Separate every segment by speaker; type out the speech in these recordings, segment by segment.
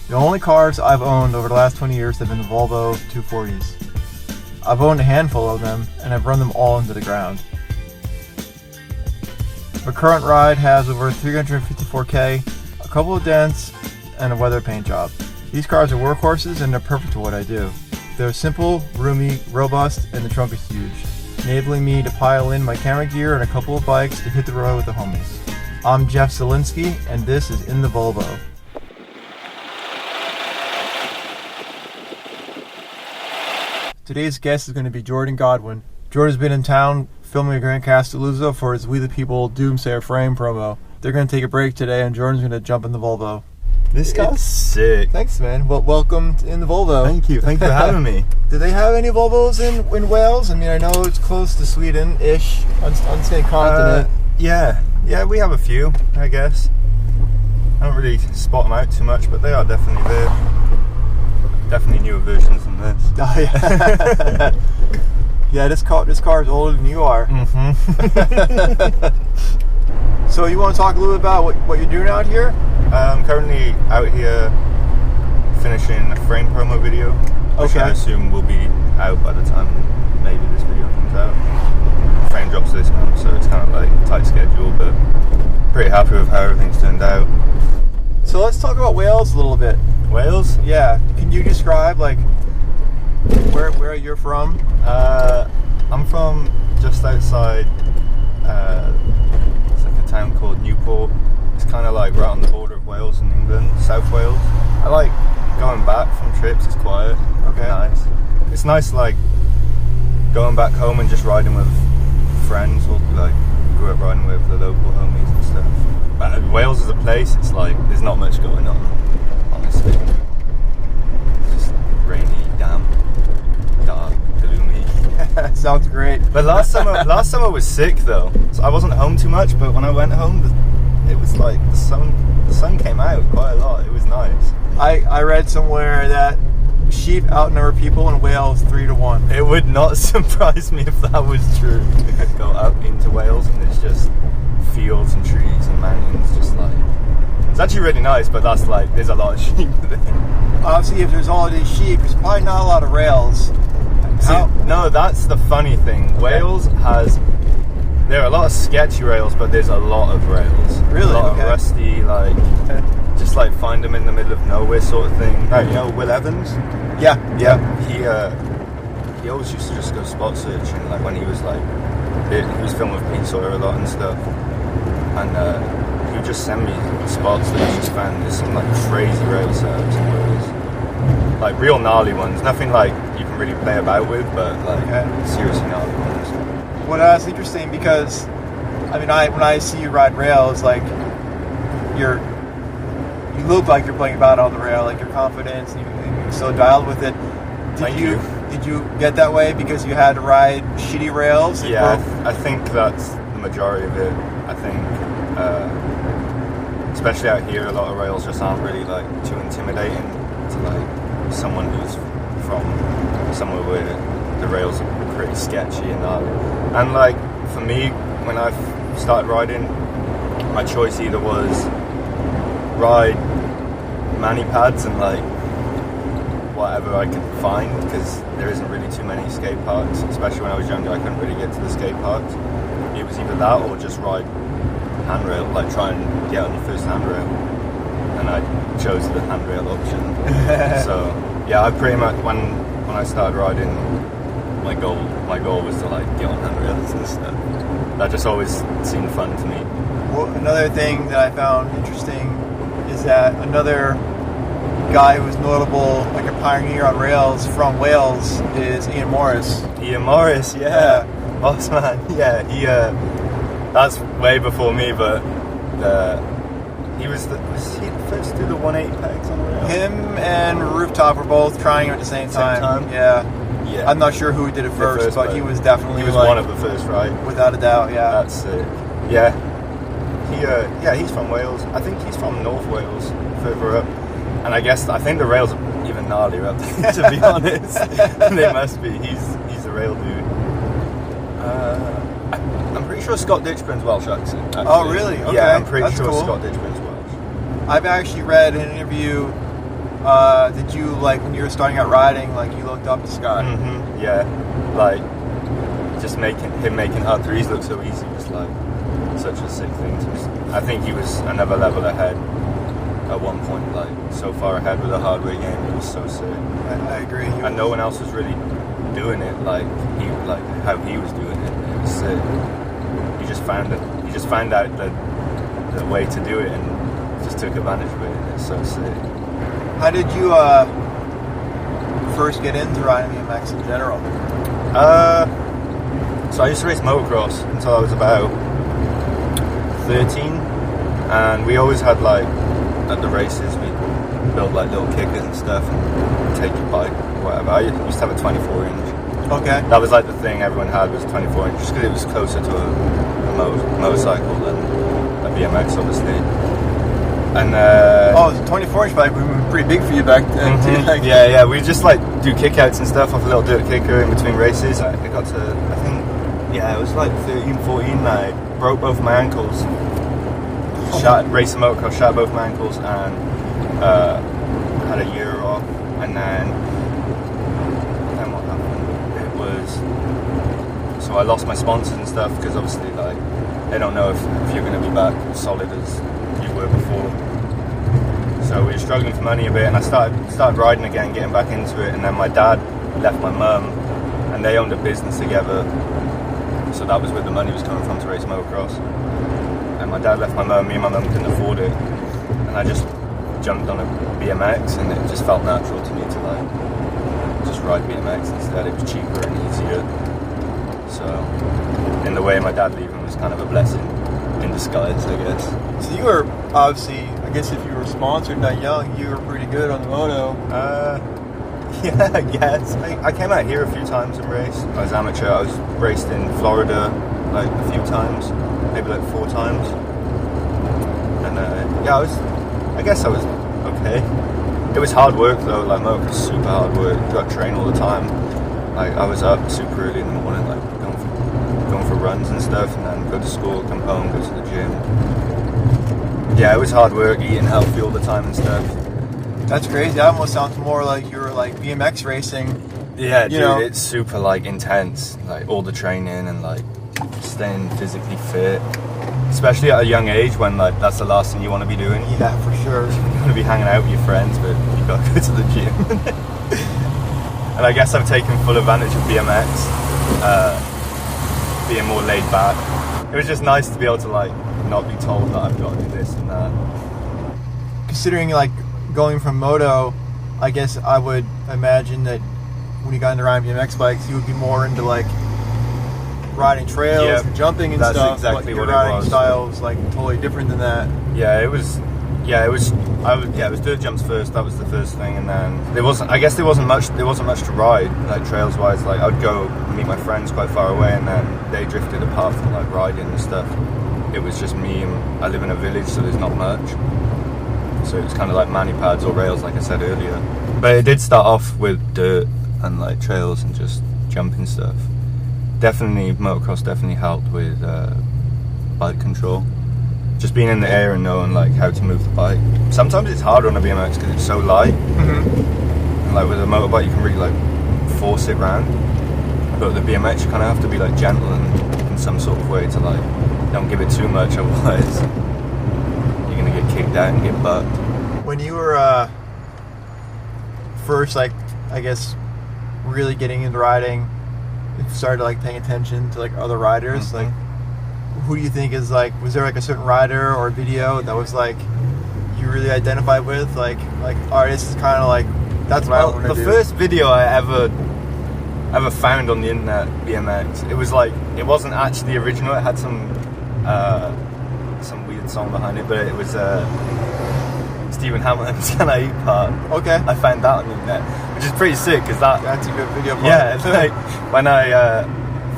Speaker 1: The only cars I've owned over the last 20 years have been the Volvo 240s. I've owned a handful of them, and I've run them all into the ground. My current ride has over 354k, a couple of dents, and a weather paint job. These cars are workhorses and they're perfect for what I do. They're simple, roomy, robust, and the trunk is huge, enabling me to pile in my camera gear and a couple of bikes to hit the road with the homies. I'm Jeff Zielinski, and this is In the Volvo. Today's guest is going to be Jordan Godwin. Jordan's been in town filming a Grand Castelluzzo for his We the People Doomsayer frame promo. They're going to take a break today, and Jordan's going to jump in the Volvo.
Speaker 2: This guy's sick.
Speaker 1: Thanks, man. Well, welcome in the Volvo.
Speaker 2: Thank you for having me.
Speaker 1: Do they have any Volvos in Wales? I mean, I know it's close to Sweden-ish, on the same continent.
Speaker 2: Yeah, we have a few, I guess. I don't really spot them out too much, but they are definitely there. Definitely newer versions than this.
Speaker 1: Oh, yeah. Yeah, this car is older than you are.
Speaker 2: Mm-hmm.
Speaker 1: So you want to talk a little bit about what you're doing out here?
Speaker 2: I'm currently out here finishing a frame promo video, which I assume will be out by the time maybe this video comes out. Frame drops this month, so it's kind of like a tight schedule, but pretty happy with how everything's turned out.
Speaker 1: So let's talk about Wales a little bit.
Speaker 2: Wales?
Speaker 1: Yeah. Can you describe like where you're from?
Speaker 2: I'm from just outside it's like a town called Newport. It's kind of like right on the border of Wales and England, South Wales. I like going back from trips, it's quiet.
Speaker 1: Okay.
Speaker 2: Nice. It's nice like going back home and just riding with friends or like grew up riding with the local homies and stuff. But Wales as a place, it's like there's not much going on, honestly. It's just rainy, damp, dark, gloomy.
Speaker 1: Sounds great.
Speaker 2: But last summer was sick though. So I wasn't home too much, but when I went home, it was like the sun came out quite a lot. It was nice.
Speaker 1: I read somewhere that sheep outnumber people in Wales 3-1.
Speaker 2: It would not surprise me if that was true. Go up into Wales and it's just fields and trees and mountains, just like it's actually really nice. But that's like there's a lot of sheep there.
Speaker 1: Obviously, if there's all these sheep, there's probably not a lot of rails.
Speaker 2: No, that's the funny thing. Wales there are a lot of sketchy rails, but there's a lot of rails.
Speaker 1: Really?
Speaker 2: A lot of rusty, like just like find them in the middle of nowhere sort of thing. Right, you know Will Evans?
Speaker 1: Yeah.
Speaker 2: He always used to just go spot searching, like when he was like he was filming with Pete Sawyer a lot and stuff, and he would just send me spots that he's just found. There's some like crazy rail setups in Wales, like real gnarly ones. Nothing like you can really play about with, but like seriously gnarly ones.
Speaker 1: Well, that's interesting because, I mean, when I see you ride rails, like you look like you're playing about on the rail, like you're confident and you're so dialed with it. Did you get that way because you had to ride shitty rails?
Speaker 2: Yeah, I think that's the majority of it. I think, especially out here, a lot of rails just aren't really like too intimidating to like someone who's from somewhere where the rails are pretty sketchy and gnarly. And like for me, when I started riding, my choice either was ride mani pads and like whatever I could find, because there isn't really too many skate parks, especially when I was younger. I couldn't really get to the skate parks. It was either that or just ride handrail, like try and get on your first handrail, and I chose the handrail option. So yeah, I pretty much when I started riding, my goal was to like get on handrails and stuff. That just always seemed fun to me.
Speaker 1: Well, another thing that I found interesting is that another guy who was notable, like a pioneer on rails from Wales, is Ian Morris.
Speaker 2: Ian Morris, yeah. Boss man, yeah. He that's way before me, but was he the first to do the 180 pegs on the rail?
Speaker 1: Him and Rooftop were both trying at the same time. Yeah. I'm not sure who did it first, but he was definitely
Speaker 2: one of the first, right?
Speaker 1: Without a doubt, yeah.
Speaker 2: That's it. Yeah. He's from Wales. I think he's from North Wales, further up. And I think the rails are even gnarlier up there, to be honest. They must be. He's a rail dude. I'm pretty sure Scott Ditchburn's Welsh accent. Actually.
Speaker 1: Oh, really? Okay.
Speaker 2: Yeah, I'm pretty
Speaker 1: That's
Speaker 2: sure
Speaker 1: cool.
Speaker 2: Scott Ditchburn's Welsh.
Speaker 1: I've actually read an interview Did you, like, when you were starting out riding, like, you looked up to Scott?
Speaker 2: Yeah, like just making hard threes look so easy was like such a sick thing to me. I think he was another level ahead at one point, like so far ahead with the hardware game. It was so sick.
Speaker 1: I agree.
Speaker 2: And no one else was really doing it like how he was doing it. It was sick. He just found out the way to do it and just took advantage of it. It's so sick.
Speaker 1: How did you first get into riding BMX in general?
Speaker 2: So I used to race motocross until I was about 13, and we always had, like, at the races we built like little kickers and stuff and take your bike, whatever. I used to have a 24 inch.
Speaker 1: Okay.
Speaker 2: That was like the thing everyone had, was 24 inch, just because it was closer to a motorcycle than a BMX, obviously. And
Speaker 1: the 24 inch bike would be pretty big for you back then. Too. Like,
Speaker 2: yeah, we just like do kickouts and stuff off a little dirt kicker in between races. I got to, I think, it was like 13, 14, and I broke both my ankles. Racing motocross, shot both my ankles, and had a year off. And then what happened? It was, so I lost my sponsors and stuff, because obviously, like, they don't know if you're going to be back solid as you were before. So we were struggling for money a bit, and I started riding again, getting back into it. And then my dad left my mum, and they owned a business together. So that was where the money was coming from to race motocross. And my dad left my mum, me and my mum couldn't afford it. And I just jumped on a BMX, and it just felt natural to me to like just ride BMX instead. It was cheaper and easier. So in the way, my dad leaving was kind of a blessing in disguise, I guess.
Speaker 1: So you were obviously, I guess if you were sponsored that young, you were pretty good on the moto.
Speaker 2: Yeah, I guess. I came out here a few times and raced. I was amateur. I was raced in Florida like a few times, maybe like 4 times. And I guess I was okay. It was hard work though. Like moto was super hard work. You got to train all the time. Like I was up super early in the morning, like going for runs and stuff, and then go to school, come home, go to the gym. Yeah, it was hard work, eating healthy all the time and stuff.
Speaker 1: That's crazy. That almost sounds more like you were like BMX racing.
Speaker 2: Yeah, dude, it's super like intense, like all the training and like staying physically fit, especially at a young age when like that's the last thing you want to be doing.
Speaker 1: Yeah, for sure.
Speaker 2: You want to be hanging out with your friends, but you got to go to the gym. And I guess I've taken full advantage of BMX, being more laid back. It was just nice to be able to like not be told that I've got to do this and that.
Speaker 1: Considering like going from moto, I guess I would imagine that when you got into riding BMX bikes, you would be more into like riding trails and jumping and
Speaker 2: that's
Speaker 1: stuff.
Speaker 2: Exactly
Speaker 1: but your
Speaker 2: what
Speaker 1: riding
Speaker 2: it was.
Speaker 1: style was like totally different than that.
Speaker 2: It was dirt jumps first. That was the first thing, and then there wasn't much to ride, like trails wise. Like I'd go meet my friends quite far away, and then they drifted apart from like riding and stuff. It was just me, and I live in a village, so there's not much. So it was kind of like mani pads or rails, like I said earlier. But it did start off with dirt and like trails and just jumping stuff. Motocross definitely helped with bike control. Just being in the air and knowing like how to move the bike. Sometimes it's hard on a BMX because it's so light. And like with a motorbike, you can really like force it round. But with the BMX, you kind of have to be like gentle and in some sort of way to like don't give it too much, otherwise you're gonna get kicked out and get bucked.
Speaker 1: When you were first, like, I guess, really getting into riding, you started like paying attention to like other riders, like, who do you think is like, was there like a certain rider or video that was like you really identified with, like alright, this is kind of like, that's what I want to do?
Speaker 2: The first video I ever found on the internet, BMX, it was like, it wasn't actually original. It had some weird song behind it, but it was Stephen Hamilton's Can I Eat part.
Speaker 1: Okay.
Speaker 2: I found that on the internet, which is pretty sick because
Speaker 1: that's a good video part.
Speaker 2: Yeah, it's like when I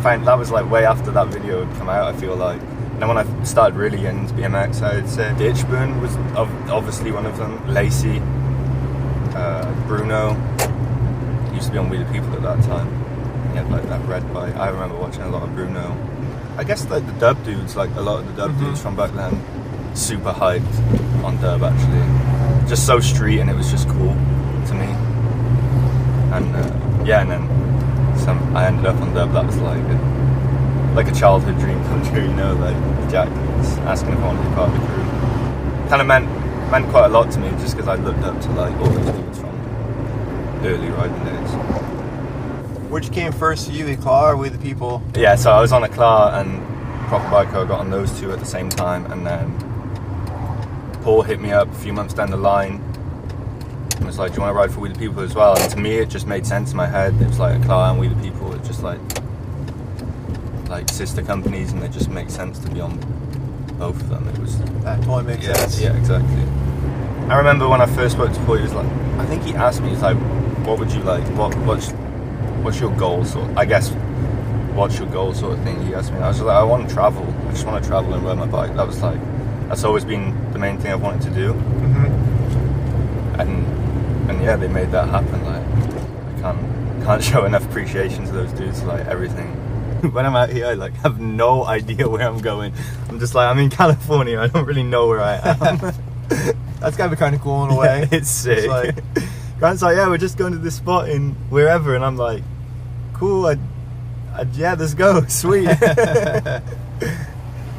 Speaker 2: found that was like way after that video had come out, I feel like. And then when I started really getting into BMX, I'd say Ditchburn was obviously one of them. Lacey, Bruno, used to be on We the People at that time. He had like that red bike. I remember watching a lot of Bruno. I guess like the dub dudes, like a lot of the dub dudes from back then, super hyped on dub actually. Just so street, and it was just cool. And yeah, and then I ended up on dub. That was like a childhood dream come true, you know, like Jack was asking if I wanted to be part of the crew. Kind of meant quite a lot to me, just because I looked up to like all those dudes from early riding days.
Speaker 1: Which came first to you, the Claw or We the People?
Speaker 2: Yeah, so I was on a Claw and Proper Biker. I got on those two at the same time, and then Paul hit me up a few months down the line and was like, "Do you want to ride for We the People as well?" And to me, it just made sense in my head. It was like a Claw and We the People. It's just like sister companies, and it just makes sense to be on both of them. It was
Speaker 1: That totally makes sense.
Speaker 2: Yeah, exactly. I remember when I first spoke to Paul, he was like, I think he asked me, he's like, "What would you like? What's your goal?" I guess, what's your goal sort of thing. He asked me. I was like, I want to travel. I just want to travel and ride my bike. That's always been the main thing I've wanted to do.
Speaker 1: Mm-hmm.
Speaker 2: And yeah, they made that happen. Like, I can't show enough appreciation to those dudes. Like everything. When I'm out here, I like have no idea where I'm going. I'm just like, I'm in California. I don't really know where I am.
Speaker 1: That's gotta be kind of cool in a way.
Speaker 2: Yeah, it's sick.
Speaker 1: It's like,
Speaker 2: Grant's like, yeah, we're just going to this spot in wherever, and I'm like, cool. Yeah, let's go. Sweet.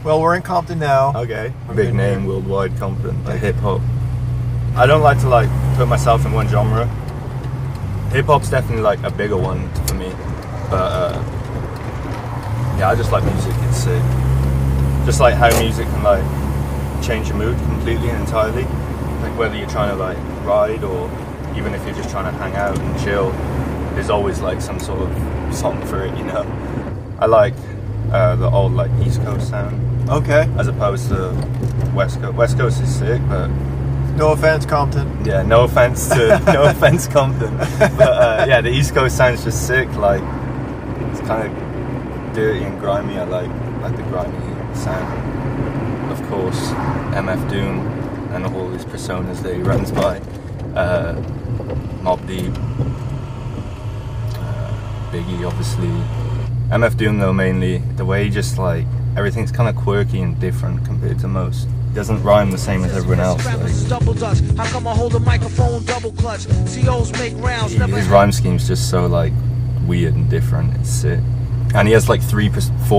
Speaker 1: well, we're in Compton now.
Speaker 2: Okay. Big name, worldwide Compton, like hip hop. I don't like to like put myself in one genre. Hip hop's definitely like a bigger one for me, but yeah, I just like music. It's sick. Just like how music can like change your mood completely and entirely. Like whether you're trying to like ride or even if you're just trying to hang out and chill, there's always like some sort of song for it, you know. I like the old like East Coast sound.
Speaker 1: Okay.
Speaker 2: As opposed to West Coast. West Coast is sick, but
Speaker 1: no offense, Compton.
Speaker 2: yeah, no offense Compton. But yeah, the East Coast sounds just sick. Like it's kind of dirty and grimy. I like the grimy sound. Of course, MF Doom and all these personas that he runs by. Mobb Deep, Biggie, obviously. MF Doom though, mainly the way he just like everything's kind of quirky and different compared to most. He doesn't rhyme the same as everyone else.
Speaker 3: How come I hold a microphone double clutch? COs make rounds.
Speaker 2: His rhyme scheme's just so like weird and different. It's sick. And he has like 4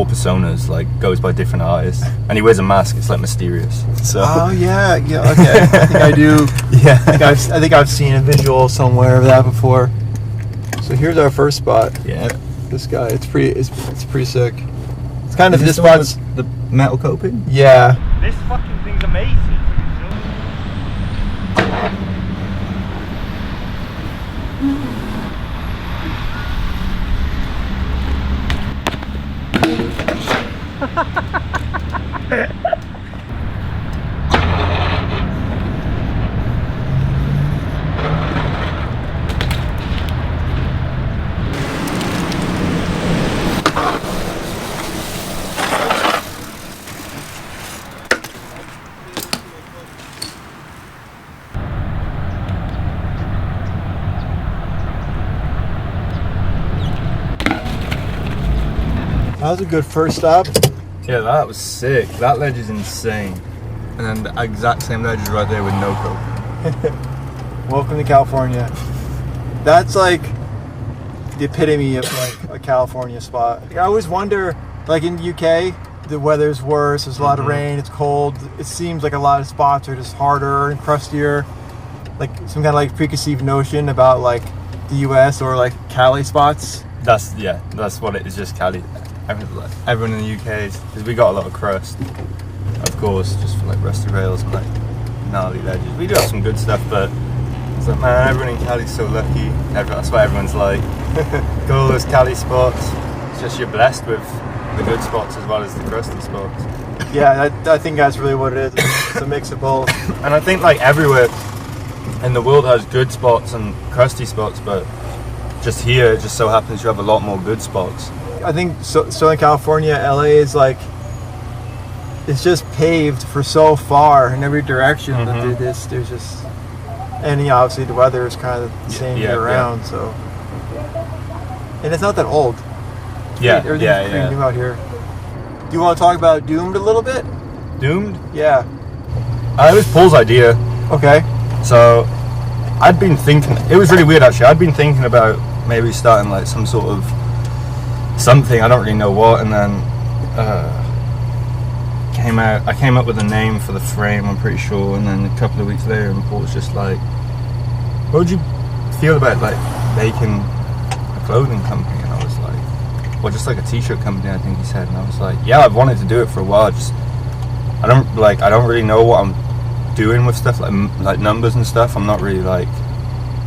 Speaker 2: personas, like goes by different artists, and he wears a mask. It's like mysterious. So.
Speaker 1: Oh yeah, okay. I think I do.
Speaker 2: Yeah.
Speaker 1: I think I've seen a visual somewhere of that before. So here's our first spot.
Speaker 2: Yeah.
Speaker 1: This guy, it's pretty sick. It's kind of this
Speaker 2: one
Speaker 1: spot's
Speaker 2: the metal coping.
Speaker 1: yeah.
Speaker 2: This fucking thing's amazing.
Speaker 1: That was a good first stop.
Speaker 2: Yeah, that was sick. That ledge is insane. And then the exact same ledge is right there with no coping.
Speaker 1: Welcome to California. That's like the epitome of like a California spot. I always wonder, like in the UK, the weather's worse. There's a lot of rain. It's cold. It seems like a lot of spots are just harder and crustier. Like some kind of like preconceived notion about like the US or like Cali spots.
Speaker 2: That's what it is. Just Cali. Everyone in the UK because we got a lot of crust, of course, just for like rusty rails and like gnarly ledges. We do have some good stuff, but it's like, man, everyone in Cali's so lucky. That's what everyone's like. Got all those Cali spots. It's just you're blessed with the good spots as well as the crusty spots.
Speaker 1: Yeah, I think that's really what it is. It's a mix of both.
Speaker 2: And I think like everywhere in the world has good spots and crusty spots, but just here it just so happens you have a lot more good spots.
Speaker 1: I think Southern California, LA is like, it's just paved for so far in every direction that there's just, and obviously the weather is kind of the same year round, so. And it's not that old. Everything's pretty new out here. Do you want to talk about Doomed a little bit?
Speaker 2: Doomed?
Speaker 1: Yeah.
Speaker 2: It was Paul's idea.
Speaker 1: Okay.
Speaker 2: So I'd been thinking, it was really weird actually, I'd been thinking about maybe starting like some sort of something, I don't really know what, and then I came up with a name for the frame, I'm pretty sure, and then a couple of weeks later, and Paul was just like, what would you feel about like making a clothing company? And I was like, well, just like a t-shirt company, I think he said, and I was like, yeah, I've wanted to do it for a while, just, I don't really know what I'm doing with stuff like numbers and stuff. I'm not really like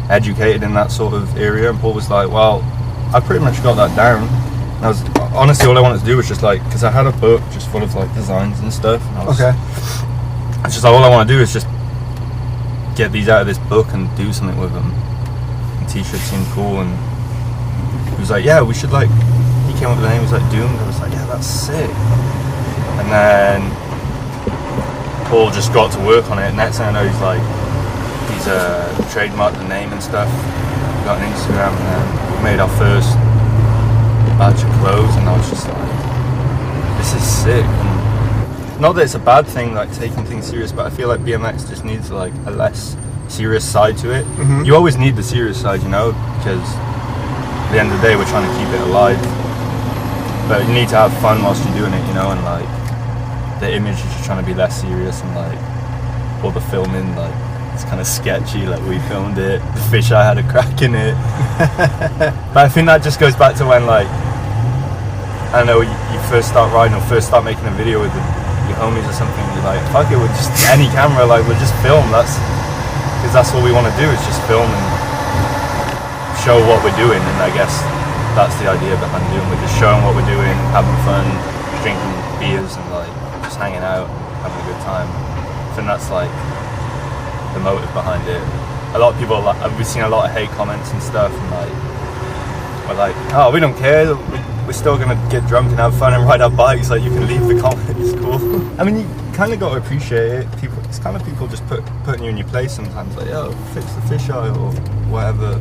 Speaker 2: educated in that sort of area. And Paul was like, well, I pretty much got that down. And I was honestly, all I wanted to do was just like, because I had a book just full of like designs and stuff, and I was just like, all I want to do is just get these out of this book and do something with them. And t-shirts seemed cool, and he was like, yeah, we should like, he came up with the name, he was like Doomed. I was like, yeah, that's sick. And then Paul just got to work on it. Next thing I know, he's trademarked the name and stuff. We got an Instagram, and then we made our first batch of clothes, and I was just like, this is sick. And not that it's a bad thing, like taking things serious, but I feel like BMX just needs like a less serious side to it.
Speaker 1: Mm-hmm.
Speaker 2: You always need the serious side, you know, because at the end of the day, we're trying to keep it alive. But you need to have fun whilst you're doing it, you know, and like the image is just trying to be less serious, and like all the filming, like it's kind of sketchy, like we filmed it, the fisheye had a crack in it. But I think that just goes back to when like, I don't know, you first start riding or first start making a video with your homies or something, you're like, fuck it, with just any camera, like we'll just film, because that's what we want to do, is just film and show what we're doing. And I guess that's the idea behind doing, we're just showing what we're doing, having fun, drinking beers and like just hanging out, having a good time. I think that's like the motive behind it. A lot of people, like, we've seen a lot of hate comments and stuff, and like we're like, oh, we don't care, we're still gonna get drunk and have fun and ride our bikes, like you can leave the comments, it's cool. I mean, you kind of got to appreciate it. It's kind of people just putting you in your place sometimes, like, yo, fix the fisheye or whatever.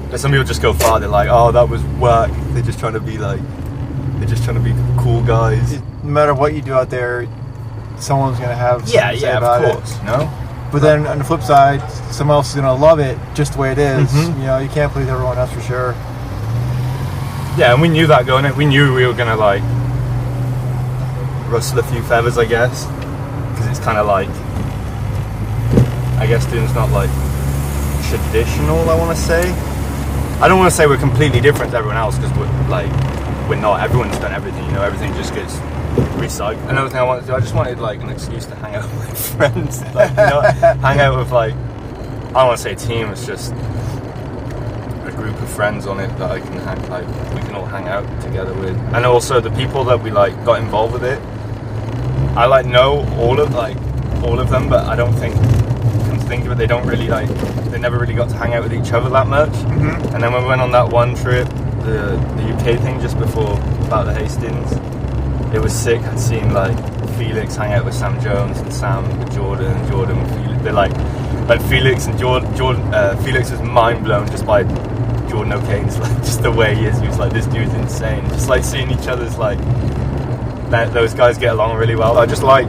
Speaker 2: But some people just go far, they're like, oh, that was work, they're just trying to be cool guys.
Speaker 1: No matter what you do out there, someone's gonna have something to say about
Speaker 2: of course,
Speaker 1: it.
Speaker 2: you know.
Speaker 1: But then on the flip side, someone else is gonna love it just the way it is.
Speaker 2: Mm-hmm.
Speaker 1: You know, you can't please everyone, that's for sure.
Speaker 2: Yeah, and we knew that going in. We knew we were gonna like rustle a few feathers, I guess, because it's kind of like, I guess Dune's not like traditional, I want to say. I don't want to say we're completely different to everyone else, because we're not. Everyone's done everything, you know. Everything just gets recycled. Another thing I wanted to do, I just wanted like an excuse to hang out with my friends, like, you know, hang out with like, I don't want to say a team, it's just a group of friends on it that I can we can all hang out together with. And also the people that we like got involved with it, I like know all of them, but I don't think, come to think of it, they don't really like, they never really got to hang out with each other that much.
Speaker 1: Mm-hmm.
Speaker 2: And then when we went on that one trip, the UK thing just before, about the Hastings, it was sick. I'd seen like Felix hang out with Sam Jones, and Sam with Jordan, and Jordan with Felix. They're like Felix and Jordan. Felix was mind blown just by Jordan O'Kane's, like just the way he is. He was like, this dude's insane. Just like seeing each other's like, those guys get along really well. I just like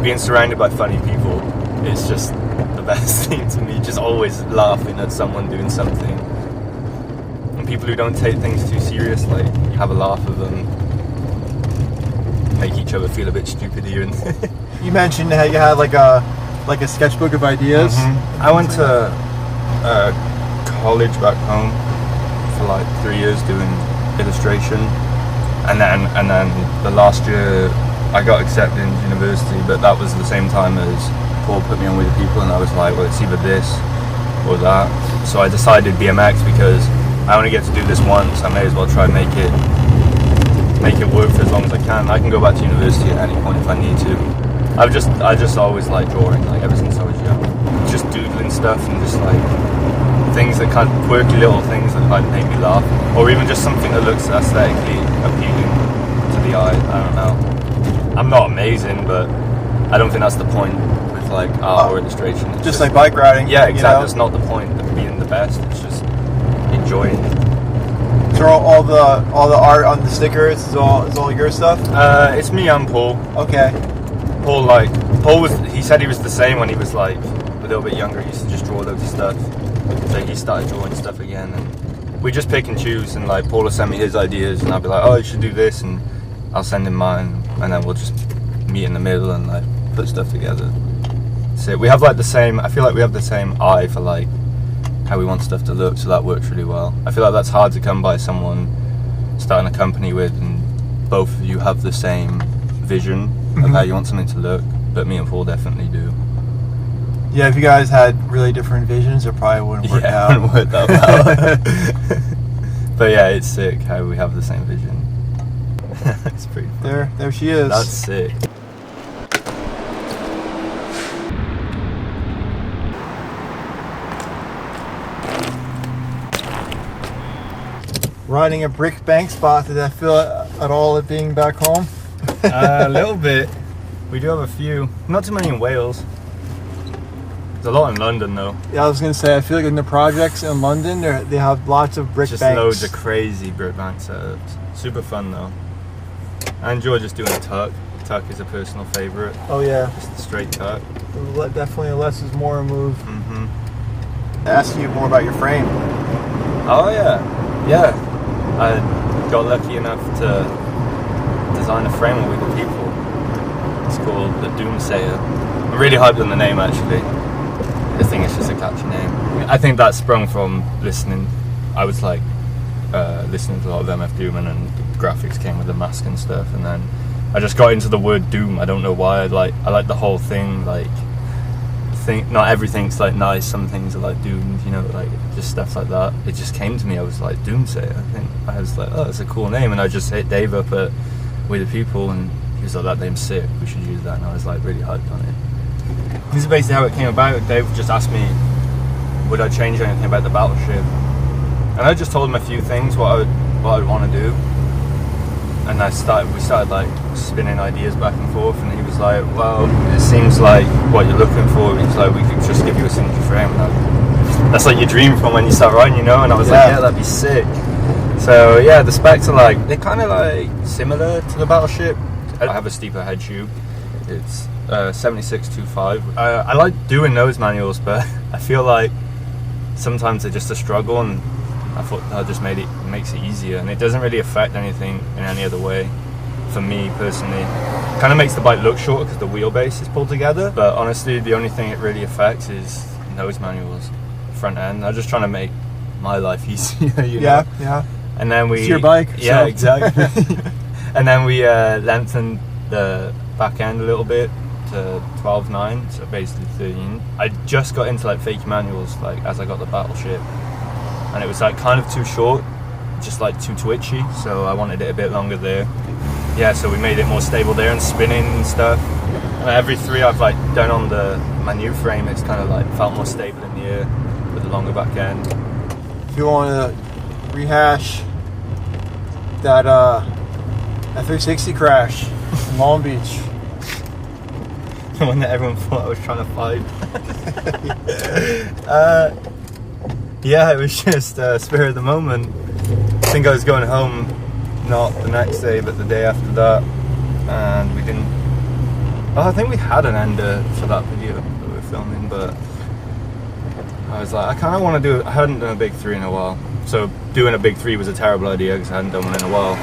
Speaker 2: being surrounded by funny people. It's just the best thing to me. Just always laughing at someone doing something. And people who don't take things too serious, like you have a laugh with them, make each other feel a bit stupid here and there.
Speaker 1: You mentioned how you had like a sketchbook of ideas.
Speaker 2: Mm-hmm. I went to college back home for like 3 years doing illustration, and then the last year I got accepted into university, but that was the same time as Paul put me on with the people, and I was like, well, it's either this or that. So I decided BMX because I only get to do this once. I may as well try and make it work for as long as I can. I can go back to university at any point if I need to. I just always like drawing, like ever since I was young. Just doodling stuff and just like things that kind of quirky little things that kind of make me laugh, or even just something that looks aesthetically appealing to the eye. I don't know. I'm not amazing, but I don't think that's the point with like art or illustration. It's
Speaker 1: just like bike riding.
Speaker 2: Yeah, exactly.
Speaker 1: You know?
Speaker 2: That's not the point of being the best. It's just enjoying it.
Speaker 1: So all the art on the stickers is all your stuff?
Speaker 2: It's me and Paul.
Speaker 1: Okay.
Speaker 2: Paul he said he was the same when he was like a little bit younger. He used to just draw loads of stuff. So he started drawing stuff again, and we just pick and choose. And like Paula sent me his ideas, and I'll be like, oh, you should do this, and I'll send him mine, and then we'll just meet in the middle and like put stuff together. So we have like the same. I feel like we have the same eye for like how we want stuff to look, so that works really well. I feel like that's hard to come by someone starting a company with, and both of you have the same vision of how you want something to look. But me and Paul definitely do.
Speaker 1: Yeah, if you guys had really different visions, it probably wouldn't work out.
Speaker 2: It wouldn't work that well. But yeah, it's sick how we have the same vision. It's pretty fun.
Speaker 1: There she is.
Speaker 2: That's sick.
Speaker 1: Riding a brick bank spot, did that feel at all at being back home?
Speaker 2: A little bit. We do have a few. Not too many in Wales. There's a lot in London though.
Speaker 1: Yeah, I was going to say, I feel like in the projects in London, they have lots of brick
Speaker 2: Just
Speaker 1: banks.
Speaker 2: loads of crazy brick bank setups. Super fun though. I enjoy just doing a tuck. Tuck is a personal favourite.
Speaker 1: Oh yeah.
Speaker 2: Just a straight tuck.
Speaker 1: Definitely a less is more move.
Speaker 2: Mm-hmm.
Speaker 1: Ask you more about your frame.
Speaker 2: Oh yeah. Yeah. I got lucky enough to design a frame with the people. It's called the Doomsayer. I'm really hyped on the name actually. I think it's just a catchy name. I think that sprung from listening. I was like listening to a lot of MF Doom, and then the graphics came with the mask and stuff, and then I just got into the word Doom. I don't know why. I like the whole thing. Not everything's like nice. Some things are like doomed, you know, like just stuff like that. It just came to me. I was like, Doomsayer. I was like, oh, it's a cool name, and I just hit Dave up at We the People, and he was like, that name's sick. We should use that, and I was like really hyped on it. This is basically how it came about. Dave just asked me, would I change anything about the battleship? And I just told him a few things what I would want to do. And we started like spinning ideas back and forth, and he was like, well, it seems like what you're looking for. He's like, we could just give you a signature frame. And that's like your dream from when you start writing, you know? And I was like, yeah, that'd be sick. So yeah, the specs are like, they're kind of like similar to the battleship. I have a steeper head shoe. It's 7625. I like doing those manuals, but I feel like sometimes they're just a struggle, and I thought that just makes it easier, and it doesn't really affect anything in any other way. For me personally, kind of makes the bike look shorter because the wheelbase is pulled together. But honestly, the only thing it really affects is nose manuals, front end. I'm just trying to make my life easier. You know?
Speaker 1: Yeah.
Speaker 2: And then
Speaker 1: it's your bike.
Speaker 2: Yeah,
Speaker 1: so.
Speaker 2: exactly. And then we lengthened the back end a little bit to 12.9, so basically 13. I just got into like fake manuals like as I got the battleship, and it was like kind of too short, just like too twitchy, so I wanted it a bit longer there. Yeah, so we made it more stable there and spinning and stuff. And every 3 I've like done on my new frame, it's kind of like felt more stable in the air with the longer back end.
Speaker 1: If you want to rehash that F360 crash in Long Beach.
Speaker 2: The one that everyone thought I was trying to fight. Yeah, it was just spur of the moment. I think I was going home, not the next day, but the day after that, and we didn't. Oh, I think we had an ender for that video that we were filming, but I was like, I kind of want to do it. I hadn't done a big 3 in a while, so doing a big 3 was a terrible idea because I hadn't done one in a while.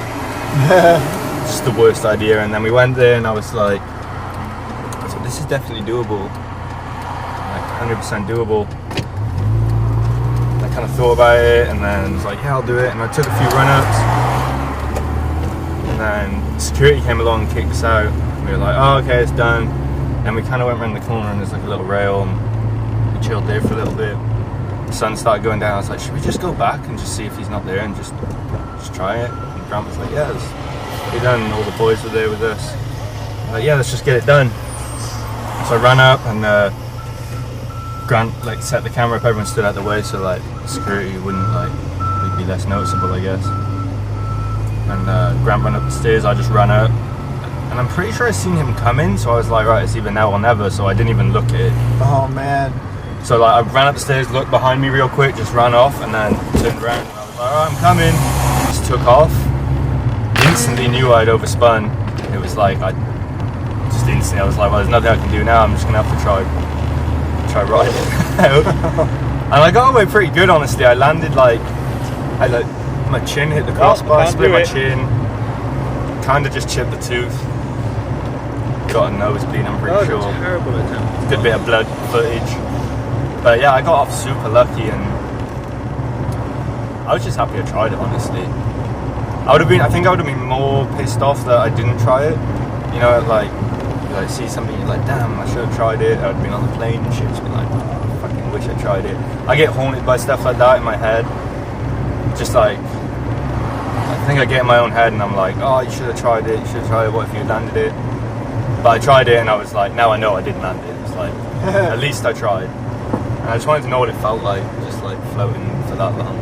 Speaker 2: Just the worst idea. And then we went there, and I was like, this is definitely doable, like 100% doable. I kind of thought about it, and then was like, yeah, I'll do it. And I took a few run-ups, and then security came along and kicked us out. We were like, oh, okay, it's done. And we kind of went around the corner, and there's like a little rail, and we chilled there for a little bit. The sun started going down. I was like, should we just go back and just see if he's not there and just try it? And Grant was like, yeah, let's get done. And all the boys were there with us. I'm like, yeah, let's just get it done. So I ran up, and Grant like set the camera up. Everyone stood out the way, so like security wouldn't like be less noticeable, I guess. And Grant ran up the stairs. I just ran out, and I'm pretty sure I seen him coming. So I was like, right, it's either now or never. So I didn't even look at it.
Speaker 1: Oh man.
Speaker 2: So like I ran up the stairs, looked behind me real quick, just ran off, and then turned around, and I was like, oh, I'm coming. Just took off. Instantly knew I'd overspun. It was like I was like, well, there's nothing I can do now. I'm just gonna have to try riding it out. And I got away pretty good, honestly. I landed like my chin hit the crossbar, split my chin, kind of just chipped the tooth. Got a nosebleed, I'm pretty sure.
Speaker 4: Terrible attempt.
Speaker 2: Good bit of blood footage. But yeah, I got off super lucky, and I was just happy I tried it, honestly. I think I would have been more pissed off that I didn't try it. You know, like see something, you're like, damn, I should have tried it. I would have been on the plane and shit, just been like, oh, I fucking wish I tried it. I get haunted by stuff like that in my head. Just like, I think I get in my own head and I'm like, oh, you should have tried it, what if you landed it? But I tried it and I was like, now I know I didn't land it. It's like, at least I tried. And I just wanted to know what it felt like, just like floating for that long.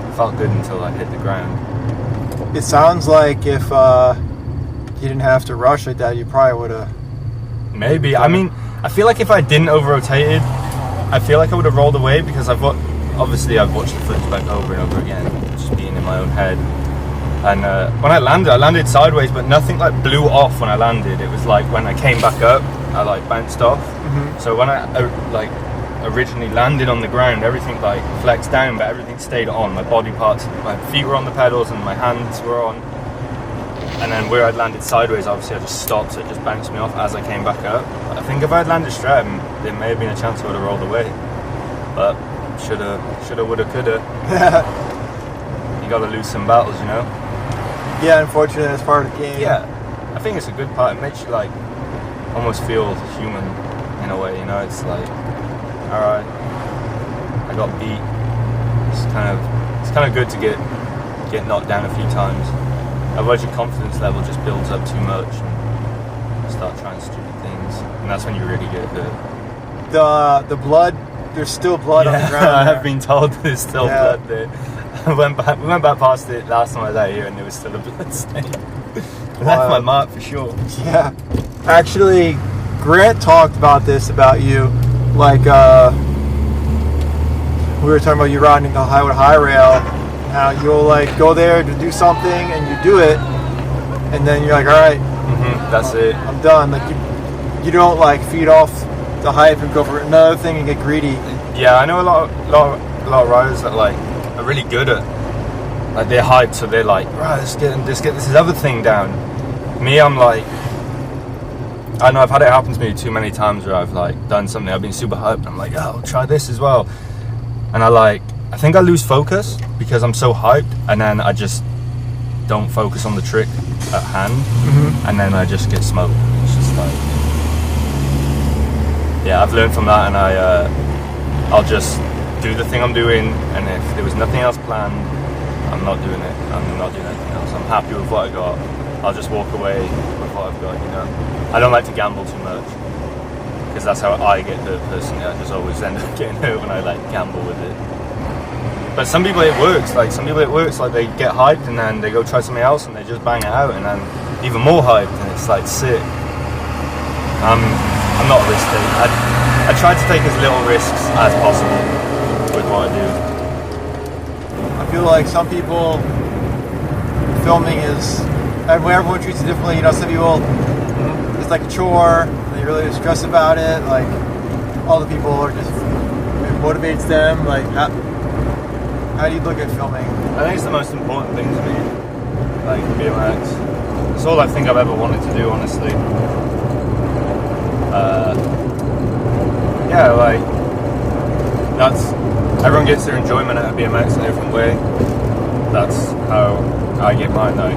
Speaker 2: It felt good until I hit the ground.
Speaker 1: It sounds like if you didn't have to rush like that, you probably would have.
Speaker 2: Maybe. I mean, I feel like if I didn't over-rotate it, I feel like I would have rolled away, because I've watched the footage back over and over again, just being in my own head. And when I landed sideways, but nothing like blew off when I landed. It was like when I came back up, I like bounced off. Mm-hmm. So when I originally landed on the ground, everything like flexed down, but everything stayed on. My body parts, my feet were on the pedals and my hands were on. And then where I'd landed sideways, obviously I just stopped, so it just bounced me off as I came back up. I think if I'd landed straight, there may have been a chance I would have rolled away. But shoulda, woulda, coulda. You gotta lose some battles, you know?
Speaker 1: Yeah, unfortunately, that's part of the game.
Speaker 2: Yeah, I think it's a good part. It makes you like almost feel human in a way, you know? It's like, alright, I got beat. It's kind of good to get knocked down a few times. Otherwise your confidence level just builds up too much and you start trying stupid things, and that's when you really get hurt.
Speaker 1: The blood, there's still blood on the ground.
Speaker 2: I have been told there's still blood there. We went back past it last time I was out here and there was still a blood stain. That's my mark for sure.
Speaker 1: Yeah. Actually, Grant talked about this about you. Like, we were talking about you riding the Highwood High Rail. How you'll like go there to do something and you do it, and then you're like, all right,
Speaker 2: that's it.
Speaker 1: I'm done. Like you don't like feed off the hype and go for another thing and get greedy.
Speaker 2: Yeah, I know a lot of riders that like are really good at, like, they're hyped, so they're like, right, let's get this other thing down. Me, I'm like, I know I've had it happen to me too many times where I've like done something, I've been super hyped, and I'm like, oh, I'll try this as well, and I think I lose focus because I'm so hyped, and then I just don't focus on the trick at hand, and then I just get smoked. It's just like, yeah, I've learned from that, and I'll just do the thing I'm doing, and if there was nothing else planned, I'm not doing it. I'm not doing anything else. I'm happy with what I got. I'll just walk away with what I've got, you know. I don't like to gamble too much, because that's how I get hurt personally. I just always end up getting hurt when I like gamble with it. But some people it works. Like they get hyped and then they go try something else and they just bang it out, and then even more hyped, and it's like sick. I'm not a risk taker. I try to take as little risks as possible with what I do.
Speaker 1: I feel like some people, filming is, everyone treats it differently. You know, some people it's like a chore. They really stress about it. Like all the people are just, it motivates them. Like. How do you look at filming?
Speaker 2: I think it's the most important thing to me, like BMX. It's all I think I've ever wanted to do, honestly. Yeah, like, everyone gets their enjoyment out of BMX in a different way. That's how I get mine, though.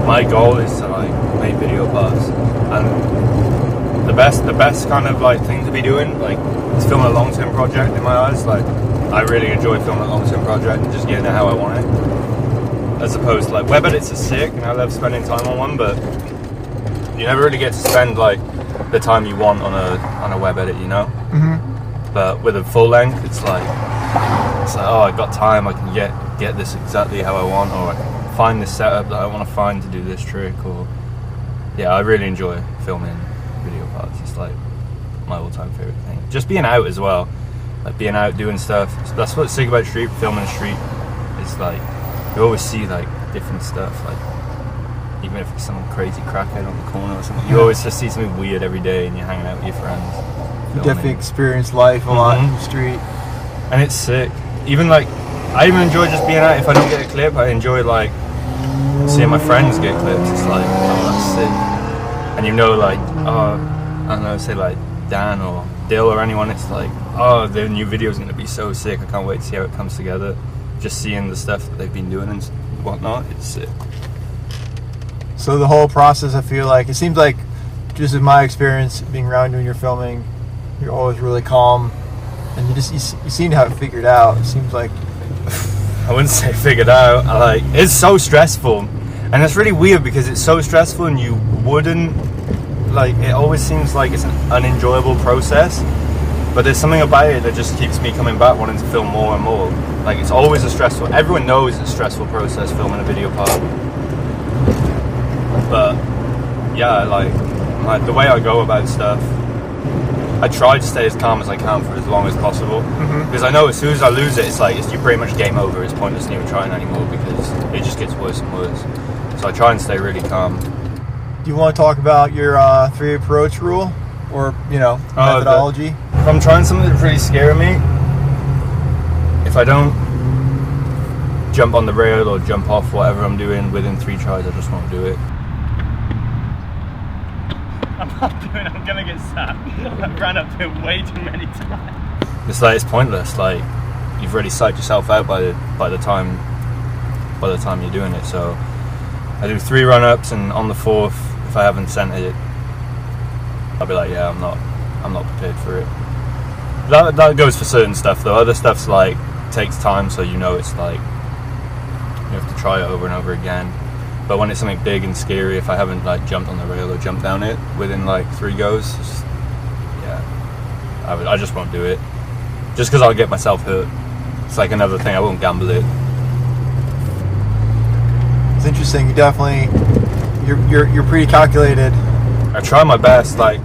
Speaker 2: My goal is to like make video parts, and the best kind of like thing to be doing, like, is filming a long-term project in my eyes. Like, I really enjoy filming a long-term project and just getting it how I want it. As opposed to like web edits are sick, and I love spending time on one, but you never really get to spend like the time you want on a web edit, you know. But with a full length, it's like oh, I got time, I can get this exactly how I want, or I can find this setup that I want to find to do this trick, or yeah, I really enjoy filming video parts. It's like my all-time favorite thing. Just being out as well. Like being out doing stuff. So that's what's sick about filming the street. It's like you always see like different stuff. Like even if it's some crazy crackhead on the corner or something, you always just see something weird every day, and you're hanging out with your friends.
Speaker 1: You definitely experience life a lot in the street.
Speaker 2: and it's sick. Even like, I even enjoy just being out. If I don't get a clip, I enjoy like seeing my friends get clips. It's like, oh, that's sick. And you know, like, oh, I don't know, say like Dan or Dill or anyone, it's like, oh, the new video is going to be so sick. I can't wait to see how it comes together. Just seeing the stuff that they've been doing and whatnot, it's sick.
Speaker 1: So the whole process, I feel like, it seems like, just in my experience being around doing your filming, you're always really calm, and you seem to have it figured out. It seems like,
Speaker 2: I wouldn't say figured out. It's so stressful, and it's really weird because it's so stressful, and you wouldn't like. It always seems like it's an unenjoyable process, but there's something about it that just keeps me coming back, wanting to film more and more. Like, it's always a stressful. Everyone knows it's a stressful process filming a video part, but yeah, like the way I go about stuff, I try to stay as calm as I can for as long as possible, because I know as soon as I lose it, it's like you're pretty much game over. It's pointless in even trying anymore because it just gets worse and worse. So I try and stay really calm.
Speaker 1: do you want to talk about your 3 approach rule, or methodology?
Speaker 2: If I'm trying something that's really scaring me, if I don't jump on the rail or jump off whatever I'm doing within 3 tries, I just won't do it.
Speaker 4: I'm gonna get sacked. I've ran up to it way too many times.
Speaker 2: It's like, it's pointless. Like, you've already psyched yourself out by the time you're doing it. So I do 3 run-ups, and on the 4th, if I haven't sent it, I'll be like, yeah, I'm not prepared for it. That goes for certain stuff though. Other stuff's like takes time, so it's like you have to try it over and over again. But when it's something big and scary, if I haven't like jumped on the rail or jumped down it within like 3 goes, I just won't do it. Just because I'll get myself hurt. It's like another thing. I won't gamble it.
Speaker 1: It's interesting. You definitely, you're pretty calculated.
Speaker 2: I try my best. Like,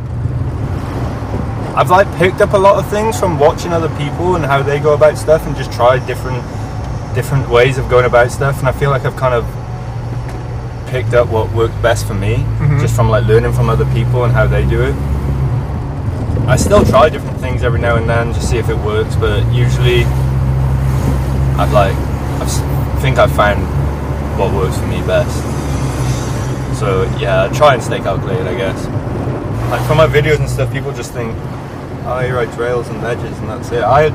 Speaker 2: I've like picked up a lot of things from watching other people and how they go about stuff, and just tried different ways of going about stuff. And I feel like I've kind of picked up what worked best for me, just from like learning from other people and how they do it. I still try different things every now and then to see if it works, but usually I think I've found what works for me best. So yeah, I try and stay calculated, I guess. Like, from my videos and stuff, people just think, oh, he rides rails and ledges and that's it. I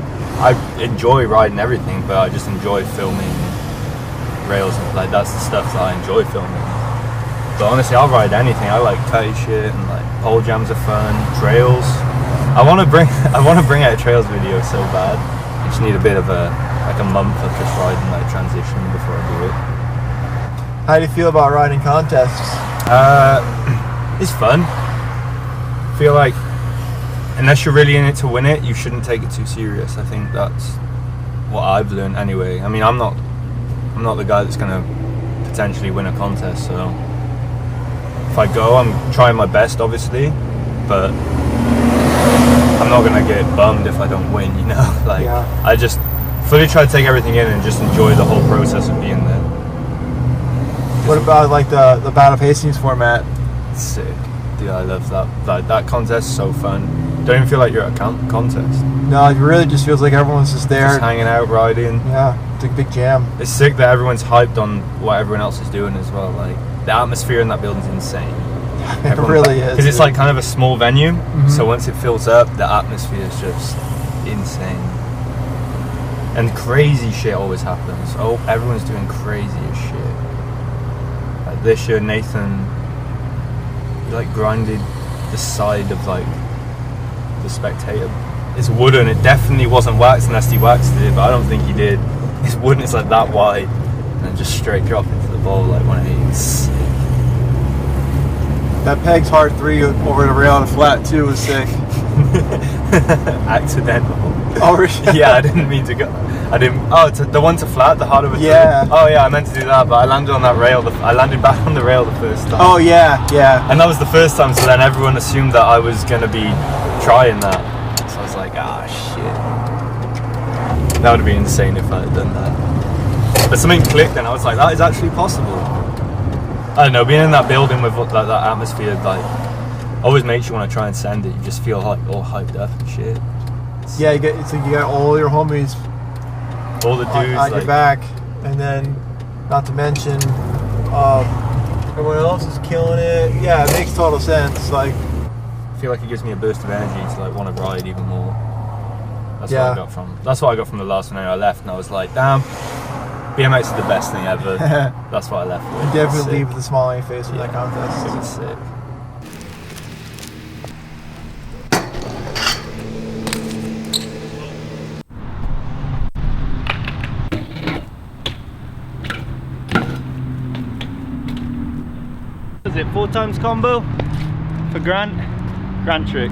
Speaker 2: enjoy riding everything, but I just enjoy filming rails, and like that's the stuff that I enjoy filming. But honestly, I'll ride anything. I like cutty shit, and like pole jams are fun. Trails. I want to bring out a trails video so bad. I just need a bit of a month of just riding like transition before I do it.
Speaker 1: How do you feel about riding contests?
Speaker 2: It's fun. I feel like unless you're really in it to win it, you shouldn't take it too serious. I think that's what I've learned anyway. I mean, I'm not the guy that's gonna potentially win a contest, so if I go, I'm trying my best, obviously, but I'm not gonna get bummed if I don't win, like, yeah. I just fully try to take everything in and just enjoy the whole process of being there.
Speaker 1: What about like the Battle of Hastings format?
Speaker 2: It's sick. Dude, I love that. Like, that contest is so fun. Don't even feel like you're at a contest. No,
Speaker 1: it really just feels like everyone's just there.
Speaker 2: Just hanging out, riding.
Speaker 1: Yeah, it's a big jam.
Speaker 2: It's sick that everyone's hyped on what everyone else is doing as well. Like, the atmosphere in that building's insane.
Speaker 1: It really is.
Speaker 2: Because it's like kind of a small venue, so once it fills up, the atmosphere is just insane. And crazy shit always happens. Oh, everyone's doing crazy as shit. Like this year, Nathan, he like grinded the side of like the spectator. It's wooden. It definitely wasn't waxed unless he waxed it, but I don't think he did. It's wooden. It's like that wide, and then just straight drop into the ball like 180. Sick.
Speaker 1: That Peg's hard 3 over the rail on a flat too was sick.
Speaker 2: Accidental.
Speaker 1: Oh, really?
Speaker 2: Yeah, I didn't mean to go. I didn't. Oh, the one to flat, the harder of it.
Speaker 1: Yeah.
Speaker 2: Oh yeah, I meant to do that, but I landed on that rail. I landed back on the rail the first time.
Speaker 1: Oh yeah.
Speaker 2: And that was the first time, so then everyone assumed that I was gonna be trying that. So I was like, shit. That would have been insane if I had done that. But something clicked, and I was like, that is actually possible. I don't know, being in that building with like that atmosphere, like, always makes you want to try and send it. You just feel like all hyped up and shit.
Speaker 1: Yeah, it's like you got all your homies
Speaker 2: all the dudes
Speaker 1: on
Speaker 2: like,
Speaker 1: your back, and then not to mention everyone else is killing it. Yeah, it makes total sense. Like,
Speaker 2: I feel like it gives me a boost of energy to like want to ride even more. That's
Speaker 1: Yeah.
Speaker 2: what I got from. That's what I got from the last one. I left, and I was like, damn, BMX is the best thing ever. That's what I left with.
Speaker 1: you definitely
Speaker 2: Sick.
Speaker 1: leave with a smile on your face in that
Speaker 2: It
Speaker 1: contest.
Speaker 2: was sick.
Speaker 4: Is it 4 times combo for Grant? Grant trick.